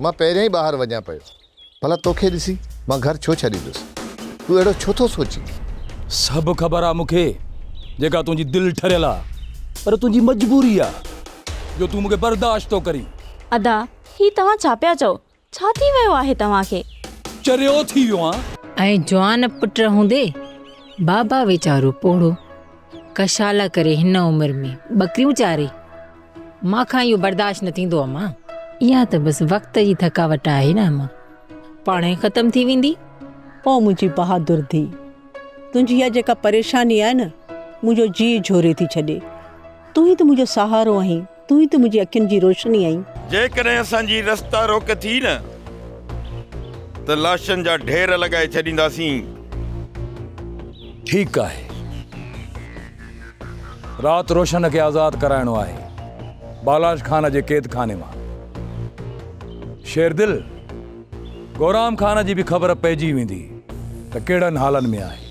मां पहिरियों ई ॿाहिरि वञा पियो। भला तोखे ॾिसी मां घर छो छॾींदुसि? तूं अहिड़ो छो थो सोची? सब ख़बर आहे मूंखे जेका तुंहिंजी दिलि ठरियल आहे, पर तुंहिंजी मजबूरी आहे जो तूं मूंखे बर्दाश्त थो करी। अदा ही तव्हां छा पिया चओ? छा थी वियो आहे तव्हांखे? चरियो थी वियो आहे। ऐं जवान पुट हूंदे बाबा वीचारो पोड़ो कशाला करे हिन उमिरि में बकरियूं चारे। मांखां इहो बर्दाश्त न थींदो आहे मां। इहा त बसि वक़्त जी थकावट आहे न मां, पाणे ख़तम थी वेंदी। ओ मुंहिंजी बहादुर धी, तुंहिंजी इहा जेका परेशानी आहे न, मुंहिंजो जी झोरे थी छॾे। तूं ई त मुंहिंजो सहारो आहीं, तूं ई त मुंहिंजी अखियुनि जी रोशनी आहीं। जेकॾहिं असांजी रस्ता रोक थी न त लाशनि जा ढेर लॻाए छॾींदासीं। ठीकु आहे, राति रोशन खे आज़ादु कराइणो आहे बालाश खान जे क़ैद खाने मां। शेरदिल, गौराम खान जी बि ख़बर पइजी वेंदी त कहिड़नि हालनि में आहे।